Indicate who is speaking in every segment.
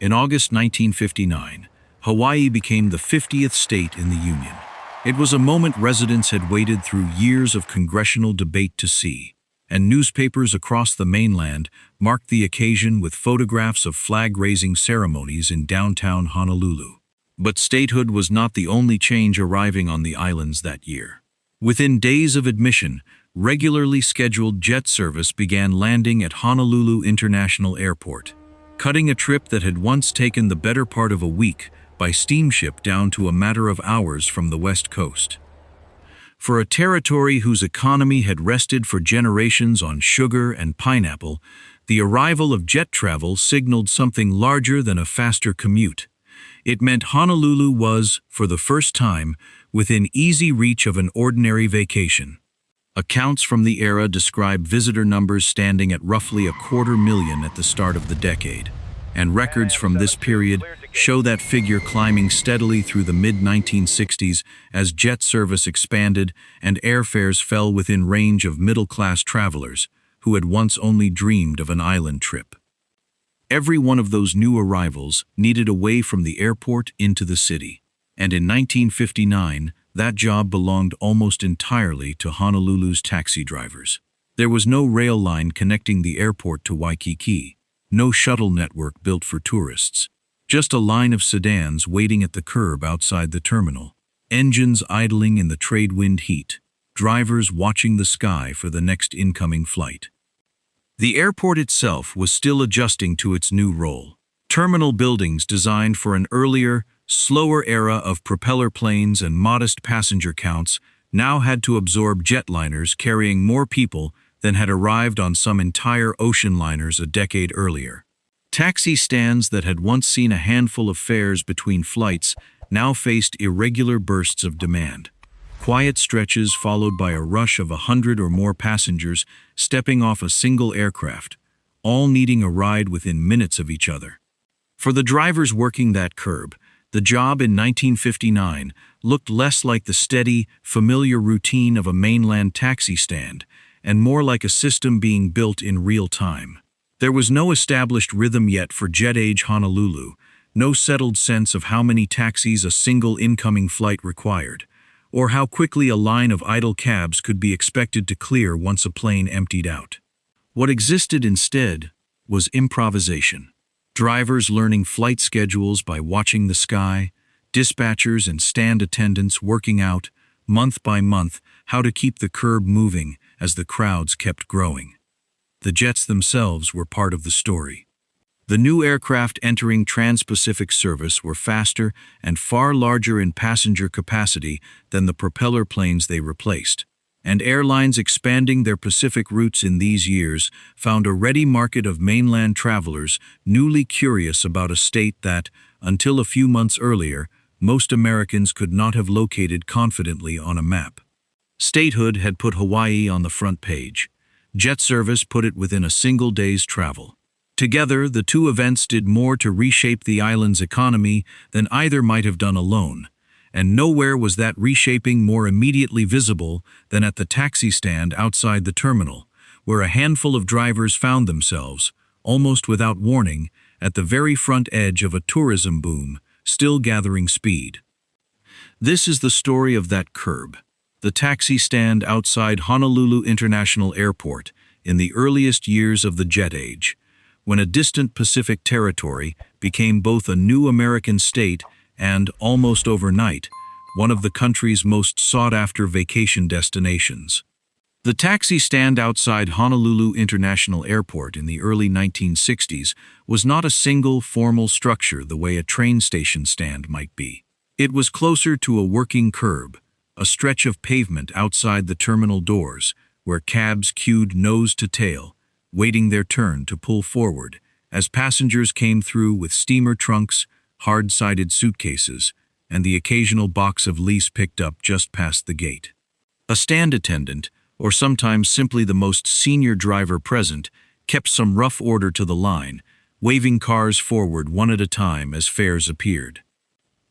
Speaker 1: In August 1959, Hawaii became the 50th state in the Union. It was a moment residents had waited through years of congressional debate to see, and newspapers across the mainland marked the occasion with photographs of flag-raising ceremonies in downtown Honolulu. But statehood was not the only change arriving on the islands that year. Within days of admission, regularly scheduled jet service began landing at Honolulu International Airport, cutting a trip that had once taken the better part of a week by steamship down to a matter of hours from the West Coast. For a territory whose economy had rested for generations on sugar and pineapple, the arrival of jet travel signaled something larger than a faster commute. It meant Honolulu was, for the first time, within easy reach of an ordinary vacation. Accounts from the era describe visitor numbers standing at roughly 250,000 at the start of the decade, and records from this period show that figure climbing steadily through the mid-1960s as jet service expanded and airfares fell within range of middle-class travelers who had once only dreamed of an island trip. Every one of those new arrivals needed a way from the airport into the city, and in 1959, that job belonged almost entirely to Honolulu's taxi drivers. There was no rail line connecting the airport to Waikiki, no shuttle network built for tourists, just a line of sedans waiting at the curb outside the terminal, engines idling in the trade wind heat, drivers watching the sky for the next incoming flight. The airport itself was still adjusting to its new role. Terminal buildings designed for an earlier, slower era of propeller planes and modest passenger counts now had to absorb jetliners carrying more people than had arrived on some entire ocean liners a decade earlier. Taxi stands that had once seen a handful of fares between flights now faced irregular bursts of demand. Quiet stretches followed by a rush of 100 or more passengers stepping off a single aircraft, all needing a ride within minutes of each other. For the drivers working that curb, the job in 1959 looked less like the steady, familiar routine of a mainland taxi stand and more like a system being built in real time. There was no established rhythm yet for jet-age Honolulu, no settled sense of how many taxis a single incoming flight required, or how quickly a line of idle cabs could be expected to clear once a plane emptied out. What existed instead was improvisation. Drivers learning flight schedules by watching the sky, dispatchers and stand attendants working out, month by month, how to keep the curb moving as the crowds kept growing. The jets themselves were part of the story. The new aircraft entering trans-Pacific service were faster and far larger in passenger capacity than the propeller planes they replaced, and airlines expanding their Pacific routes in these years found a ready market of mainland travelers newly curious about a state that, until a few months earlier, most Americans could not have located confidently on a map. Statehood had put Hawaii on the front page. Jet service put it within a single day's travel. Together, the two events did more to reshape the island's economy than either might have done alone, and nowhere was that reshaping more immediately visible than at the taxi stand outside the terminal, where a handful of drivers found themselves, almost without warning, at the very front edge of a tourism boom, still gathering speed. This is the story of that curb, the taxi stand outside Honolulu International Airport in the earliest years of the jet age, when a distant Pacific territory became both a new American state and, almost overnight, one of the country's most sought-after vacation destinations. The taxi stand outside Honolulu International Airport in the early 1960s was not a single formal structure the way a train station stand might be. It was closer to a working curb, a stretch of pavement outside the terminal doors, where cabs queued nose to tail, waiting their turn to pull forward, as passengers came through with steamer trunks, hard-sided suitcases, and the occasional box of lease picked up just past the gate. A stand attendant, or sometimes simply the most senior driver present, kept some rough order to the line, waving cars forward one at a time as fares appeared.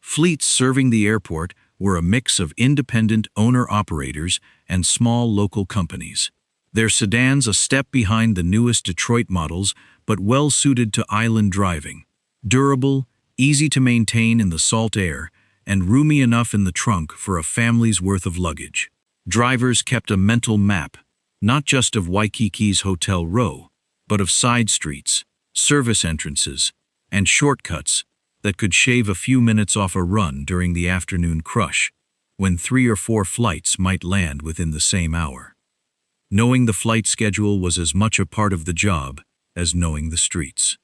Speaker 1: Fleets serving the airport were a mix of independent owner-operators and small local companies. Their sedans a step behind the newest Detroit models, but well-suited to island driving. Durable, easy to maintain in the salt air, and roomy enough in the trunk for a family's worth of luggage. Drivers kept a mental map, not just of Waikiki's hotel row, but of side streets, service entrances, and shortcuts that could shave a few minutes off a run during the afternoon crush, when 3 or 4 flights might land within the same hour. Knowing the flight schedule was as much a part of the job as knowing the streets.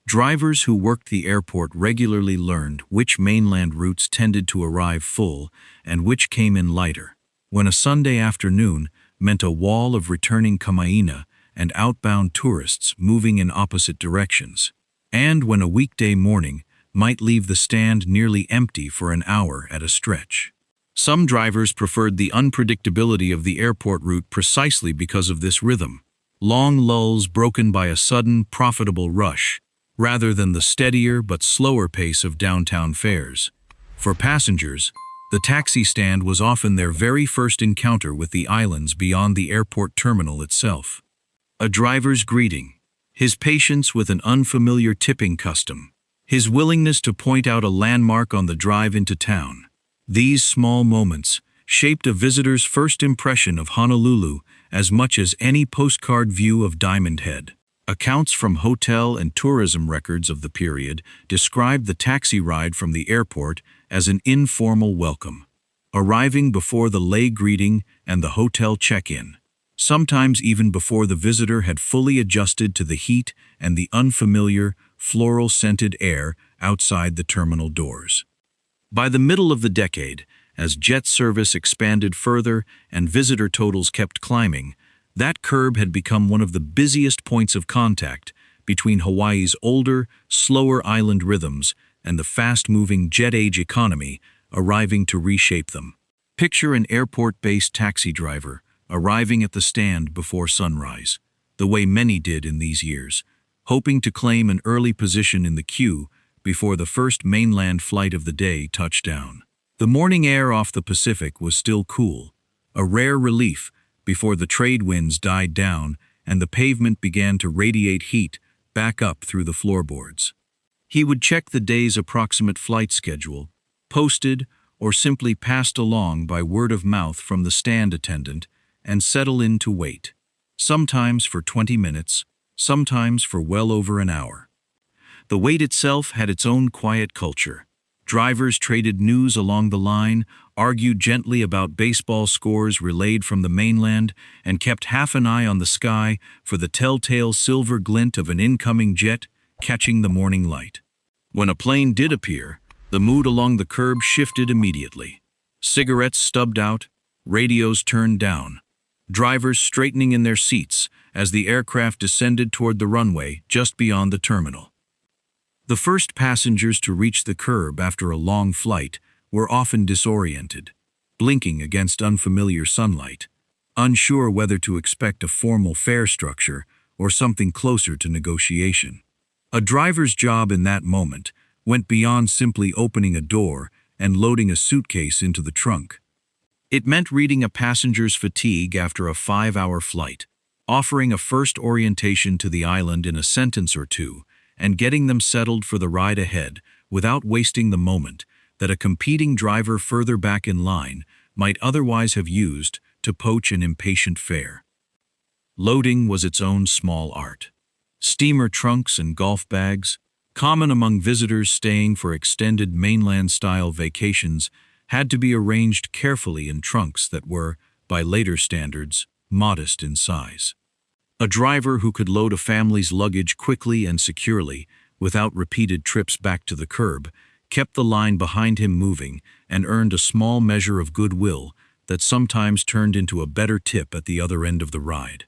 Speaker 1: Drivers who worked the airport regularly learned which mainland routes tended to arrive full and which came in lighter, when a Sunday afternoon meant a wall of returning kamaina and outbound tourists moving in opposite directions, and when a weekday morning might leave the stand nearly empty for an hour at a stretch. Some drivers preferred the unpredictability of the airport route precisely because of this rhythm, long lulls broken by a sudden, profitable rush, rather than the steadier but slower pace of downtown fares. For passengers, the taxi stand was often their very first encounter with the islands beyond the airport terminal itself. A driver's greeting, his patience with an unfamiliar tipping custom, his willingness to point out a landmark on the drive into town. These small moments shaped a visitor's first impression of Honolulu as much as any postcard view of Diamond Head. Accounts from hotel and tourism records of the period described the taxi ride from the airport as an informal welcome, arriving before the lay greeting and the hotel check-in, sometimes even before the visitor had fully adjusted to the heat and the unfamiliar, floral-scented air outside the terminal doors. By the middle of the decade, as jet service expanded further and visitor totals kept climbing, that curb had become one of the busiest points of contact between Hawaii's older, slower island rhythms and the fast-moving jet-age economy arriving to reshape them. Picture an airport-based taxi driver arriving at the stand before sunrise, the way many did in these years, hoping to claim an early position in the queue before the first mainland flight of the day touched down. The morning air off the Pacific was still cool, a rare relief before the trade winds died down and the pavement began to radiate heat back up through the floorboards. He would check the day's approximate flight schedule, posted or simply passed along by word of mouth from the stand attendant, and settle in to wait, sometimes for 20 minutes, sometimes for well over an hour. The wait itself had its own quiet culture. Drivers traded news along the line, argued gently about baseball scores relayed from the mainland, and kept half an eye on the sky for the telltale silver glint of an incoming jet catching the morning light. When a plane did appear, the mood along the curb shifted immediately. Cigarettes stubbed out, radios turned down, drivers straightening in their seats as the aircraft descended toward the runway just beyond the terminal. The first passengers to reach the curb after a long flight were often disoriented, blinking against unfamiliar sunlight, unsure whether to expect a formal fare structure or something closer to negotiation. A driver's job in that moment went beyond simply opening a door and loading a suitcase into the trunk. It meant reading a passenger's fatigue after a 5-hour flight, offering a first orientation to the island in a sentence or two, and getting them settled for the ride ahead without wasting the moment that a competing driver further back in line might otherwise have used to poach an impatient fare. Loading was its own small art. Steamer trunks and golf bags, common among visitors staying for extended mainland-style vacations, had to be arranged carefully in trunks that were, by later standards, modest in size. A driver who could load a family's luggage quickly and securely, without repeated trips back to the curb, kept the line behind him moving and earned a small measure of goodwill that sometimes turned into a better tip at the other end of the ride.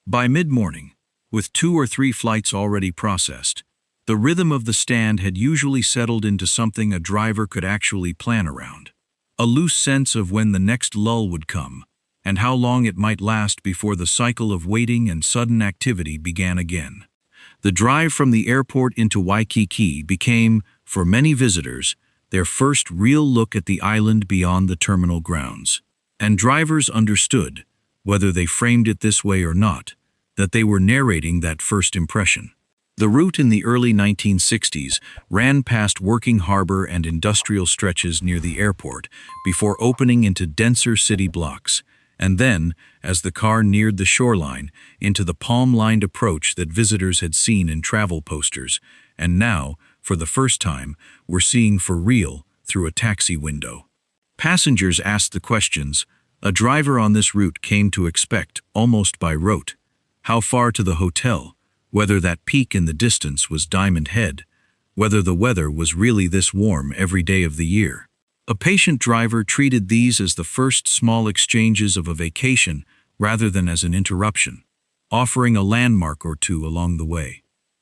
Speaker 1: By mid-morning, with 2 or 3 flights already processed, the rhythm of the stand had usually settled into something a driver could actually plan around. A loose sense of when the next lull would come, and how long it might last before the cycle of waiting and sudden activity began again. The drive from the airport into Waikiki became, for many visitors, their first real look at the island beyond the terminal grounds. And drivers understood, whether they framed it this way or not, that they were narrating that first impression. The route in the early 1960s ran past working harbor and industrial stretches near the airport before opening into denser city blocks, and then, as the car neared the shoreline, into the palm-lined approach that visitors had seen in travel posters, and now, for the first time, were seeing for real through a taxi window. Passengers asked the questions a driver on this route came to expect almost by rote. How far to the hotel? Whether that peak in the distance was Diamond Head, whether the weather was really this warm every day of the year. A patient driver treated these as the first small exchanges of a vacation rather than as an interruption, offering a landmark or two along the way.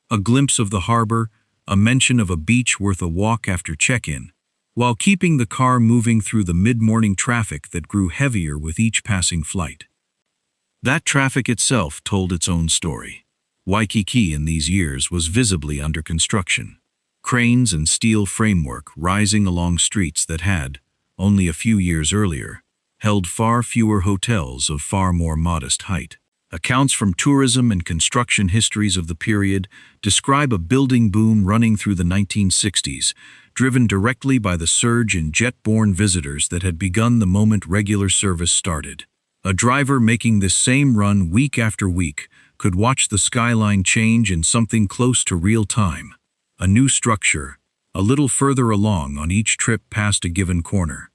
Speaker 1: A glimpse of the harbor, a mention of a beach worth a walk after check-in, while keeping the car moving through the mid-morning traffic that grew heavier with each passing flight. That traffic itself told its own story. Waikiki in these years was visibly under construction. Cranes and steel framework rising along streets that had, only a few years earlier, held far fewer hotels of far more modest height. Accounts from tourism and construction histories of the period describe a building boom running through the 1960s, driven directly by the surge in jet-borne visitors that had begun the moment regular service started. A driver making this same run week after week could watch the skyline change in something close to real time. A new structure, a little further along on each trip past a given corner.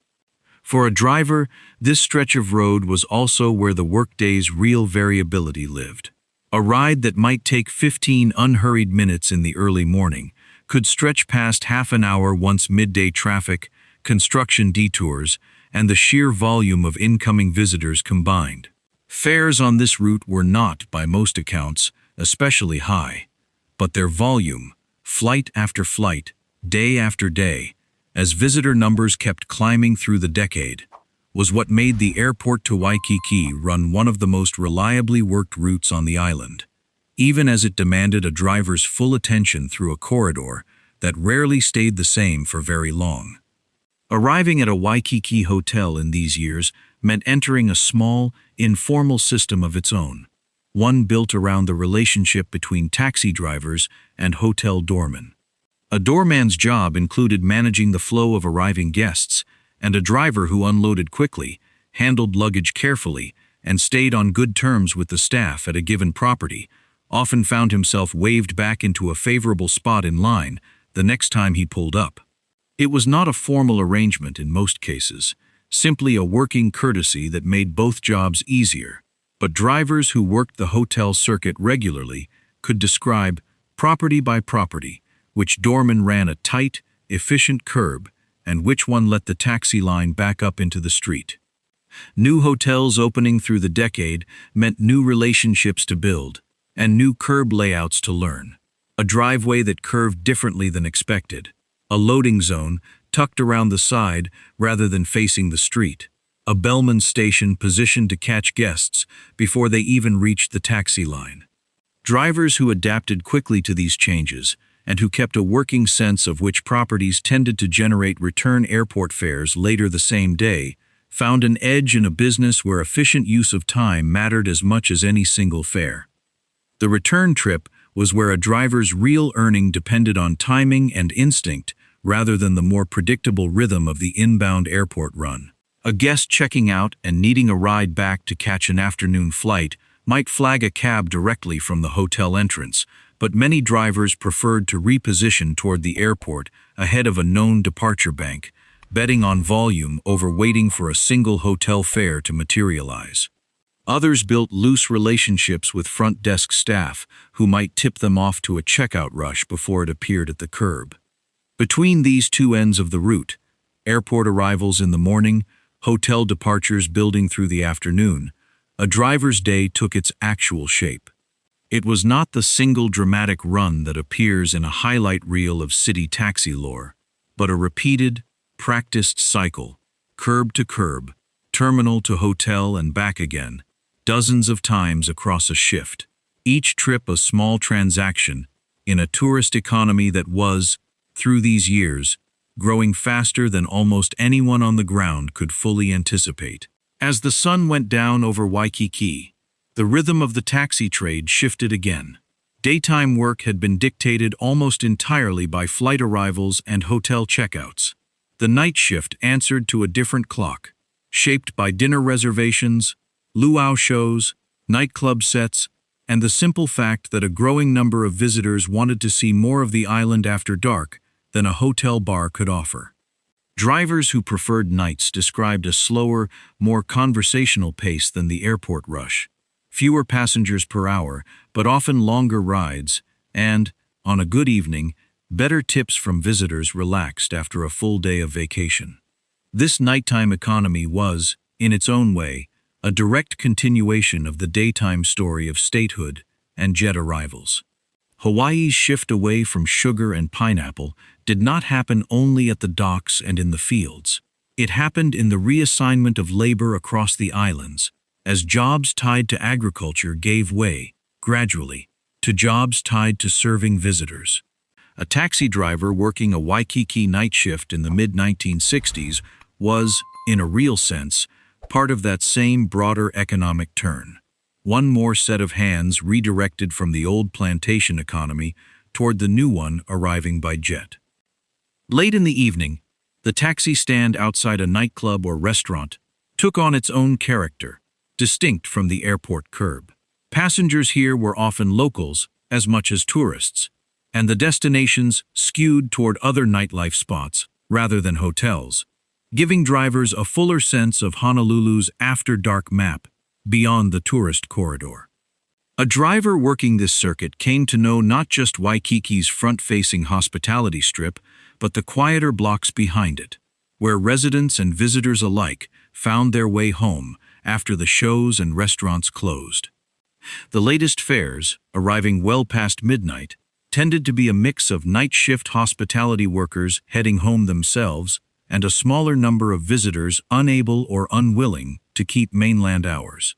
Speaker 1: For a driver, this stretch of road was also where the workday's real variability lived. A ride that might take 15 unhurried minutes in the early morning could stretch past half an hour once midday traffic, construction detours, and the sheer volume of incoming visitors combined. Fares on this route were not, by most accounts, especially high, but their volume, flight after flight, day after day, as visitor numbers kept climbing through the decade, was what made the airport to Waikiki run one of the most reliably worked routes on the island, even as it demanded a driver's full attention through a corridor that rarely stayed the same for very long. Arriving at a Waikiki hotel in these years meant entering a small, informal system of its own, one built around the relationship between taxi drivers and hotel doormen. A doorman's job included managing the flow of arriving guests, and a driver who unloaded quickly, handled luggage carefully, and stayed on good terms with the staff at a given property, often found himself waved back into a favorable spot in line the next time he pulled up. It was not a formal arrangement in most cases, simply a working courtesy that made both jobs easier. But drivers who worked the hotel circuit regularly could describe, property by property, which doorman ran a tight, efficient curb and which one let the taxi line back up into the street. New hotels opening through the decade meant new relationships to build and new curb layouts to learn. A driveway that curved differently than expected. A loading zone tucked around the side rather than facing the street. A bellman station positioned to catch guests before they even reached the taxi line. Drivers who adapted quickly to these changes and who kept a working sense of which properties tended to generate return airport fares later the same day found an edge in a business where efficient use of time mattered as much as any single fare. The return trip was where a driver's real earning depended on timing and instinct rather than the more predictable rhythm of the inbound airport run. A guest checking out and needing a ride back to catch an afternoon flight might flag a cab directly from the hotel entrance, but many drivers preferred to reposition toward the airport ahead of a known departure bank, betting on volume over waiting for a single hotel fare to materialize. Others built loose relationships with front desk staff who might tip them off to a checkout rush before it appeared at the curb. Between these two ends of the route, airport arrivals in the morning, hotel departures building through the afternoon, a driver's day took its actual shape. It was not the single dramatic run that appears in a highlight reel of city taxi lore, but a repeated, practiced cycle, curb to curb, terminal to hotel and back again, dozens of times across a shift. Each trip a small transaction in a tourist economy that was, through these years, growing faster than almost anyone on the ground could fully anticipate. As the sun went down over Waikiki, the rhythm of the taxi trade shifted again. Daytime work had been dictated almost entirely by flight arrivals and hotel checkouts. The night shift answered to a different clock, shaped by dinner reservations, luau shows, nightclub sets, and the simple fact that a growing number of visitors wanted to see more of the island after dark than a hotel bar could offer. Drivers who preferred nights described a slower, more conversational pace than the airport rush. Fewer passengers per hour, but often longer rides, and, on a good evening, better tips from visitors relaxed after a full day of vacation. This nighttime economy was, in its own way, a direct continuation of the daytime story of statehood and jet arrivals. Hawaii's shift away from sugar and pineapple did not happen only at the docks and in the fields. It happened in the reassignment of labor across the islands, as jobs tied to agriculture gave way, gradually, to jobs tied to serving visitors. A taxi driver working a Waikiki night shift in the mid-1960s was, in a real sense, part of that same broader economic turn. One more set of hands redirected from the old plantation economy toward the new one arriving by jet. Late in the evening, the taxi stand outside a nightclub or restaurant took on its own character, distinct from the airport curb. Passengers here were often locals as much as tourists, and the destinations skewed toward other nightlife spots rather than hotels, giving drivers a fuller sense of Honolulu's after-dark map beyond the tourist corridor. A driver working this circuit came to know not just Waikiki's front-facing hospitality strip, but the quieter blocks behind it, where residents and visitors alike found their way home after the shows and restaurants closed. The latest fares, arriving well past midnight, tended to be a mix of night shift hospitality workers heading home themselves and a smaller number of visitors unable or unwilling to keep mainland hours.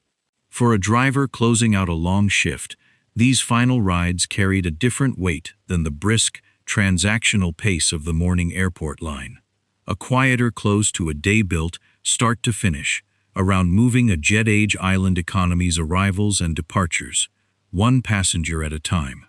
Speaker 1: For a driver closing out a long shift, these final rides carried a different weight than the brisk, transactional pace of the morning airport line. A quieter close to a day built, start to finish, around moving a jet-age island economy's arrivals and departures, one passenger at a time.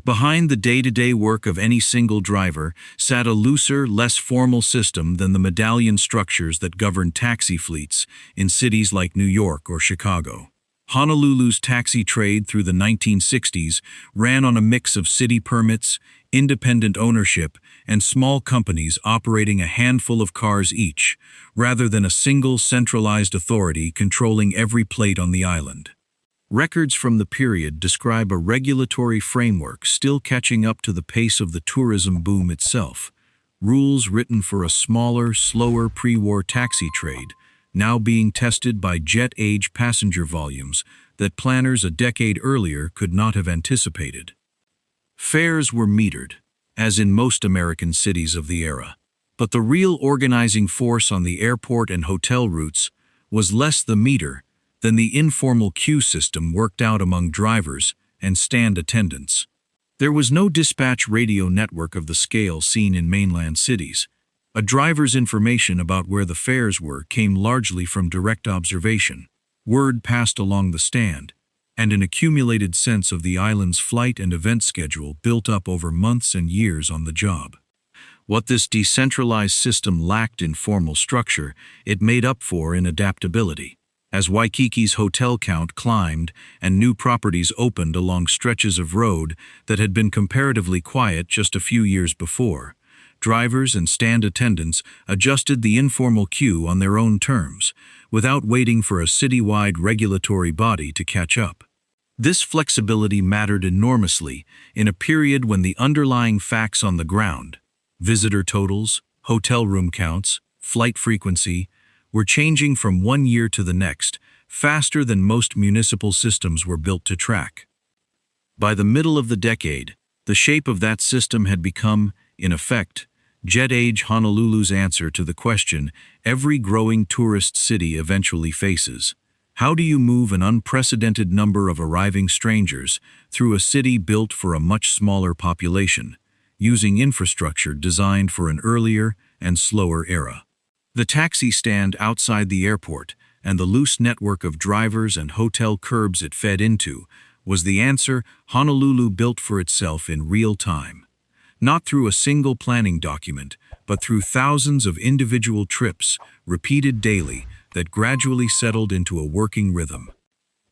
Speaker 1: Behind the day-to-day work of any single driver sat a looser, less formal system than the medallion structures that govern taxi fleets in cities like New York or Chicago. Honolulu's taxi trade through the 1960s ran on a mix of city permits, independent ownership, and small companies operating a handful of cars each, rather than a single centralized authority controlling every plate on the island. Records from the period describe a regulatory framework still catching up to the pace of the tourism boom itself, rules written for a smaller, slower pre-war taxi trade, now being tested by jet-age passenger volumes that planners a decade earlier could not have anticipated. Fares were metered, as in most American cities of the era, but the real organizing force on the airport and hotel routes was less the meter than the informal queue system worked out among drivers and stand attendants. There was no dispatch radio network of the scale seen in mainland cities. A driver's information about where the fares were came largely from direct observation, word passed along the stand, and an accumulated sense of the island's flight and event schedule built up over months and years on the job. What this decentralized system lacked in formal structure, it made up for in adaptability. As Waikiki's hotel count climbed and new properties opened along stretches of road that had been comparatively quiet just a few years before, drivers and stand attendants adjusted the informal queue on their own terms, without waiting for a citywide regulatory body to catch up. This flexibility mattered enormously in a period when the underlying facts on the ground, visitor totals, hotel room counts, flight frequency, were changing from one year to the next, faster than most municipal systems were built to track. By the middle of the decade, the shape of that system had become, in effect, jet-age Honolulu's answer to the question every growing tourist city eventually faces. How do you move an unprecedented number of arriving strangers through a city built for a much smaller population, using infrastructure designed for an earlier and slower era? The taxi stand outside the airport and the loose network of drivers and hotel curbs it fed into Was the answer Honolulu built for itself in real time? Not through a single planning document, but through thousands of individual trips, repeated daily, that gradually settled into a working rhythm.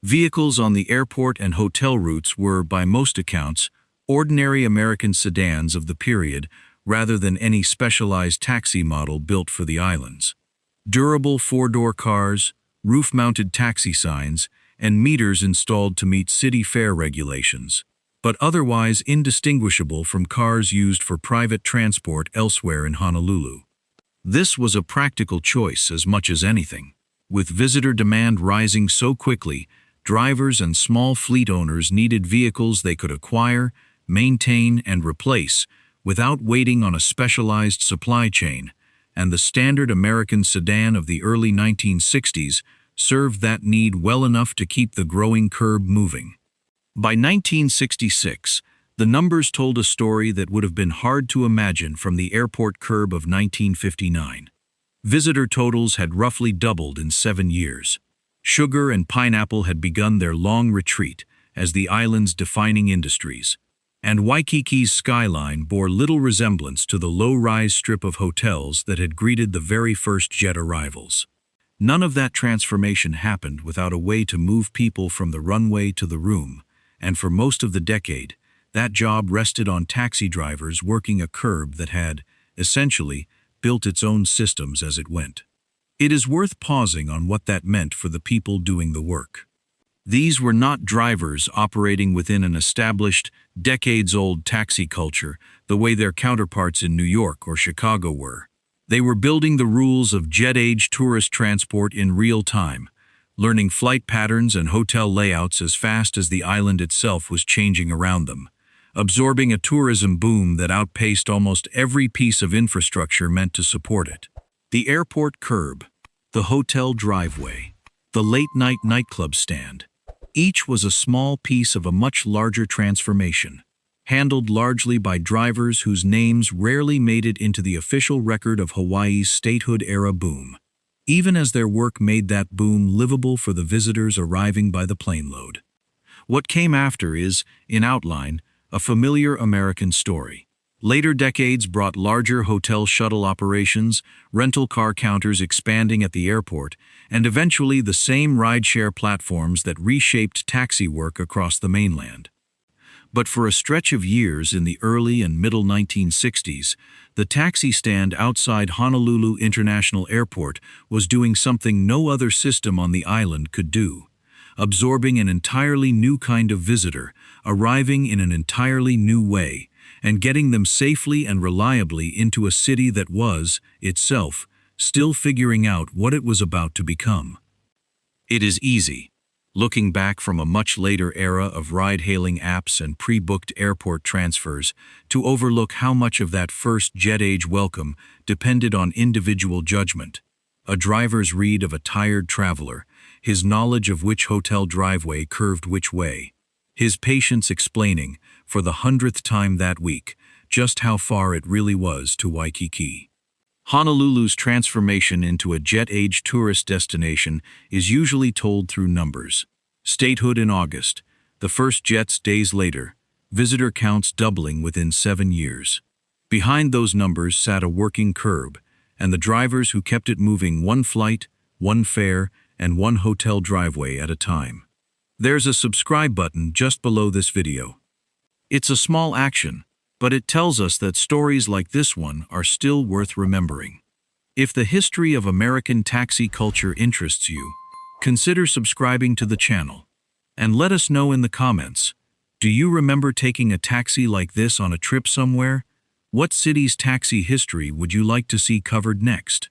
Speaker 1: Vehicles on the airport and hotel routes were, by most accounts, ordinary American sedans of the period rather than any specialized taxi model built for the islands. Durable four-door cars, roof-mounted taxi signs, and meters installed to meet city fare regulations, but otherwise indistinguishable from cars used for private transport elsewhere in Honolulu. This was a practical choice as much as anything. With visitor demand rising so quickly, drivers and small fleet owners needed vehicles they could acquire, maintain, and replace without waiting on a specialized supply chain, and the standard American sedan of the early 1960s served that need well enough to keep the growing curb moving. By 1966, the numbers told a story that would have been hard to imagine from the airport curb of 1959. Visitor totals had roughly doubled in 7 years. Sugar and pineapple had begun their long retreat as the island's defining industries, and Waikiki's skyline bore little resemblance to the low-rise strip of hotels that had greeted the very first jet arrivals. None of that transformation happened without a way to move people from the runway to the room, and for most of the decade, that job rested on taxi drivers working a curb that had, essentially, built its own systems as it went. It is worth pausing on what that meant for the people doing the work. These were not drivers operating within an established, decades-old taxi culture the way their counterparts in New York or Chicago were. They were building the rules of jet-age tourist transport in real time, learning flight patterns and hotel layouts as fast as the island itself was changing around them, absorbing a tourism boom that outpaced almost every piece of infrastructure meant to support it. The airport curb, the hotel driveway, the late-night nightclub stand, each was a small piece of a much larger transformation, handled largely by drivers whose names rarely made it into the official record of Hawaii's statehood-era boom, even as their work made that boom livable for the visitors arriving by the plane load. What came after is, in outline, a familiar American story. Later decades brought larger hotel shuttle operations, rental car counters expanding at the airport, and eventually the same rideshare platforms that reshaped taxi work across the mainland. But for a stretch of years in the early and middle 1960s, the taxi stand outside Honolulu International Airport was doing something no other system on the island could do, absorbing an entirely new kind of visitor, arriving in an entirely new way, and getting them safely and reliably into a city that was, itself, still figuring out what it was about to become. It is easy, looking back from a much later era of ride-hailing apps and pre-booked airport transfers, to overlook how much of that first jet-age welcome depended on individual judgment. A driver's read of a tired traveler, his knowledge of which hotel driveway curved which way, his patience explaining, for the 100th time that week, just how far it really was to Waikiki. Honolulu's transformation into a jet-age tourist destination is usually told through numbers. Statehood in August, the first jets days later, visitor counts doubling within 7 years. Behind those numbers sat a working curb, and the drivers who kept it moving one flight, one fare, and one hotel driveway at a time. There's a subscribe button just below this video. It's a small action, but it tells us that stories like this one are still worth remembering. If the history of American taxi culture interests you, consider subscribing to the channel. And let us know in the comments, do you remember taking a taxi like this on a trip somewhere? What city's taxi history would you like to see covered next?